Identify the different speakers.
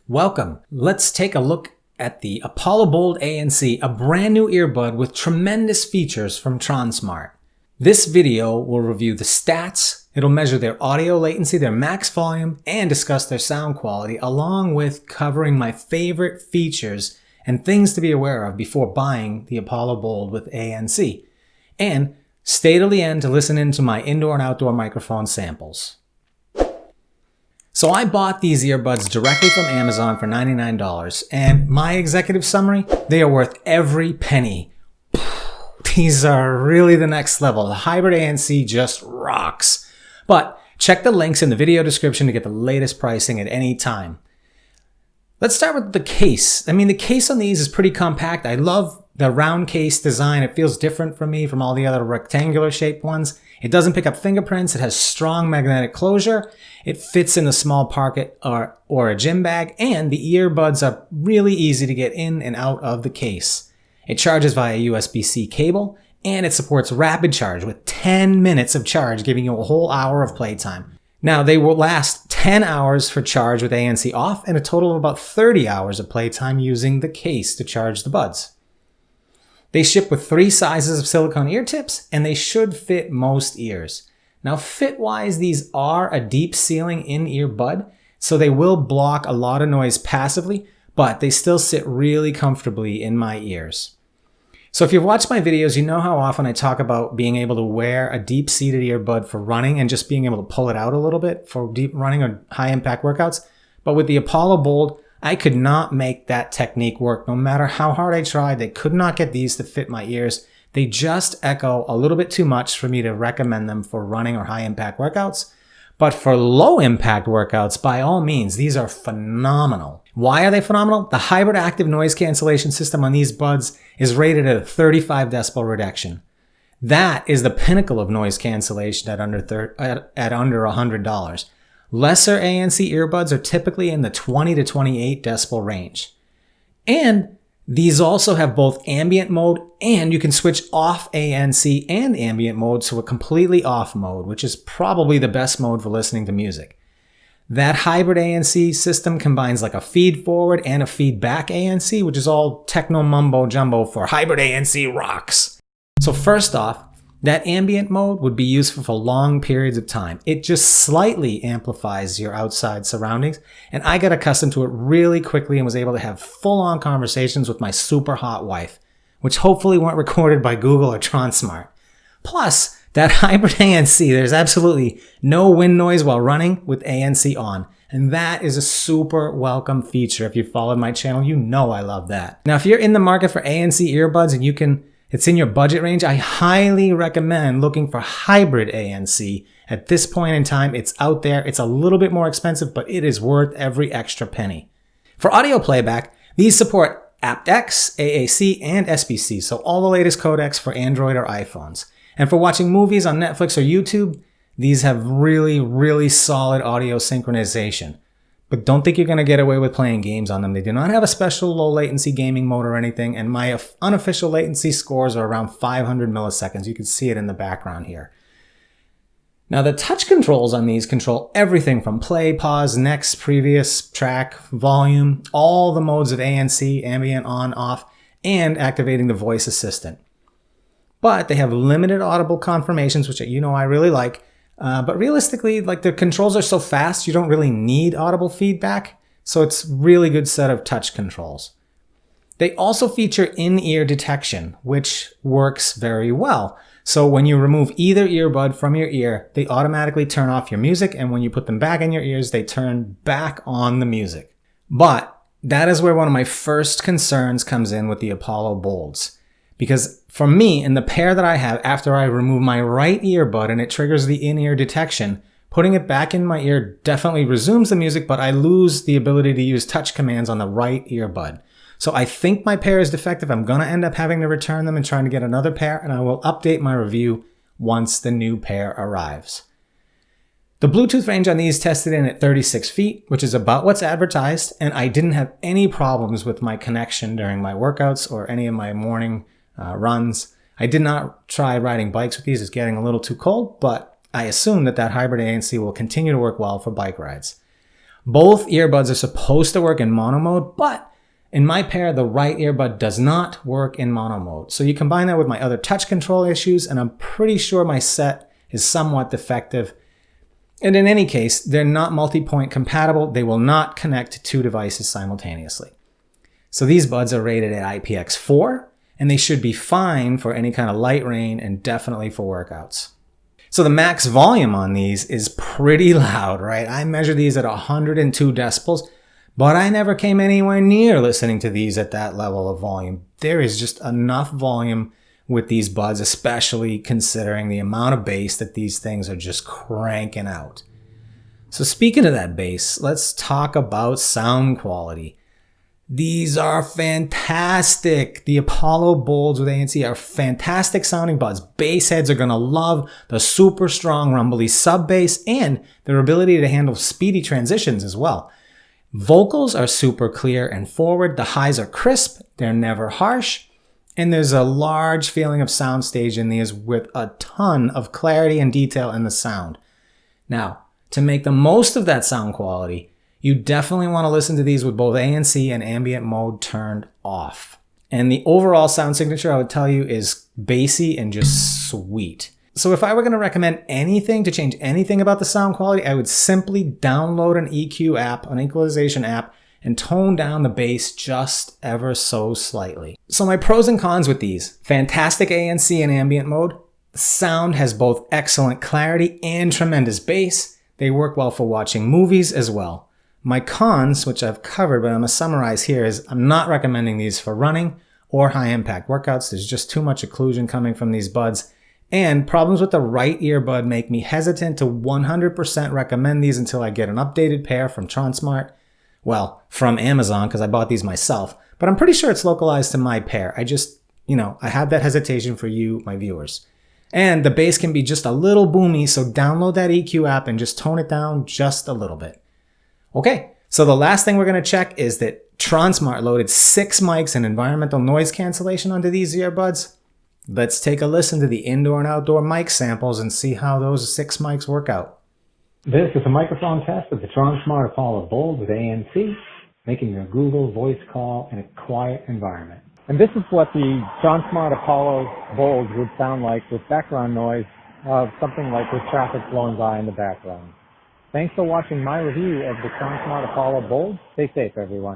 Speaker 1: Welcome. Let's take a look at the Apollo Bold ANC, a brand new earbud with tremendous features from Tronsmart. This video will review the stats, it'll measure their audio latency, their max volume, and discuss their sound quality, along with covering my favorite features and things to be aware of before buying the Apollo Bold with ANC. And stay till the end to listen into my indoor and outdoor microphone samples. So I bought these earbuds directly from Amazon for $99, and my executive summary, they are worth every penny. These are really the next level. The hybrid ANC just rocks. But check the links in the video description to get the latest pricing at any time. Let's start with the case. The case on these is pretty compact. I love the round case design. It feels different for me from all the other rectangular shaped ones. It doesn't pick up fingerprints. It has strong magnetic closure. It fits in a small pocket or a gym bag, and the earbuds are really easy to get in and out of the case. It charges via USB-C cable, and it supports rapid charge with 10 minutes of charge, giving you a whole hour of playtime. Now, they will last 10 hours for charge with ANC off, and a total of about 30 hours of playtime using the case to charge the buds. They ship with 3 sizes of silicone ear tips, and they should fit most ears. Now, fit-wise, these are a deep ceiling in-ear bud, so they will block a lot of noise passively, but they still sit really comfortably in my ears. So if you've watched my videos, you know how often I talk about being able to wear a deep-seated earbud for running and just being able to pull it out a little bit for deep running or high-impact workouts. But with the Apollo Bold, I could not make that technique work. No matter how hard I tried, they could not get these to fit my ears. They just echo a little bit too much for me to recommend them for running or high-impact workouts. But for low-impact workouts, by all means, these are phenomenal. Why are they phenomenal? The hybrid active noise cancellation system on these buds is rated at a 35 decibel reduction. That is the pinnacle of noise cancellation at under $100. Lesser ANC earbuds are typically in the 20 to 28 decibel range. And these also have both ambient mode, and you can switch off ANC and ambient mode to a completely off mode, which is probably the best mode for listening to music. That hybrid ANC system combines like a feed forward and a feedback ANC, which is all techno mumbo jumbo for hybrid ANC rocks. So first off, that ambient mode would be useful for long periods of time. It just slightly amplifies your outside surroundings, and I got accustomed to it really quickly and was able to have full-on conversations with my super hot wife, which hopefully weren't recorded by Google or Tronsmart. Plus, that hybrid ANC, there's absolutely no wind noise while running with ANC on, and that is a super welcome feature. If you followed my channel, you know I love that. Now, if you're in the market for ANC earbuds and it's in your budget range, I highly recommend looking for hybrid ANC. At this point in time, it's out there. It's a little bit more expensive, but it is worth every extra penny. For audio playback, these support aptX, AAC, and SBC, so all the latest codecs for Android or iPhones. And for watching movies on Netflix or YouTube, these have really, really solid audio synchronization. But don't think you're going to get away with playing games on them. They do not have a special low latency gaming mode or anything, and my unofficial latency scores are around 500 milliseconds. You can see it in the background here. Now, the touch controls on these control everything from play, pause, next, previous, track, volume, all the modes of ANC, ambient, on, off, and activating the voice assistant. But they have limited audible confirmations, which you know I really like. But realistically, the controls are so fast, you don't really need audible feedback. So it's a really good set of touch controls. They also feature in-ear detection, which works very well. So when you remove either earbud from your ear, they automatically turn off your music. And when you put them back in your ears, they turn back on the music. But that is where one of my first concerns comes in with the Apollo Bolds. Because for me, in the pair that I have, after I remove my right earbud and it triggers the in-ear detection, putting it back in my ear definitely resumes the music, but I lose the ability to use touch commands on the right earbud. So I think my pair is defective. I'm going to end up having to return them and trying to get another pair, and I will update my review once the new pair arrives. The Bluetooth range on these tested in at 36 feet, which is about what's advertised, and I didn't have any problems with my connection during my workouts or any of my morning runs. I did not try riding bikes with these. It's getting a little too cold, but I assume that hybrid ANC will continue to work well for bike rides. Both earbuds are supposed to work in mono mode, but in my pair, the right earbud does not work in mono mode. So you combine that with my other touch control issues, and I'm pretty sure my set is somewhat defective. And in any case, they're not multi-point compatible. They will not connect to two devices simultaneously. So these buds are rated at IPX4, and they should be fine for any kind of light rain and definitely for workouts. So the max volume on these is pretty loud, right? I measure these at 102 decibels, but I never came anywhere near listening to these at that level of volume. There is just enough volume with these buds, especially considering the amount of bass that these things are just cranking out. So speaking of that bass, let's talk about sound quality. These are fantastic. The Apollo Bolds with ANC are fantastic sounding buds. Bass heads are going to love the super strong rumbly sub bass and their ability to handle speedy transitions as well. Vocals are super clear and forward. The highs are crisp. They're never harsh. And there's a large feeling of soundstage in these with a ton of clarity and detail in the sound. Now, to make the most of that sound quality, you definitely want to listen to these with both ANC and ambient mode turned off. And the overall sound signature, I would tell you, is bassy and just sweet. So if I were going to recommend anything to change anything about the sound quality, I would simply download an EQ app, an equalization app, and tone down the bass just ever so slightly. So my pros and cons with these: fantastic ANC and ambient mode. The sound has both excellent clarity and tremendous bass. They work well for watching movies as well. My cons, which I've covered, but I'm going to summarize here, is I'm not recommending these for running or high impact workouts. There's just too much occlusion coming from these buds. And problems with the right earbud make me hesitant to 100% recommend these until I get an updated pair from Tronsmart. Well, from Amazon, because I bought these myself. But I'm pretty sure it's localized to my pair. I just, I have that hesitation for you, my viewers. And the bass can be just a little boomy, so download that EQ app and just tone it down just a little bit. Okay, so the last thing we're going to check is that Tronsmart loaded 6 mics and environmental noise cancellation onto these earbuds. Let's take a listen to the indoor and outdoor mic samples and see how those 6 mics work out. This is a microphone test of the Tronsmart Apollo Bold with ANC, making your Google voice call in a quiet environment.
Speaker 2: And this is what the Tronsmart Apollo Bold would sound like with background noise of something like with traffic flowing by in the background. Thanks for watching my review of the Tronsmart Apollo Bold. Stay safe, everyone.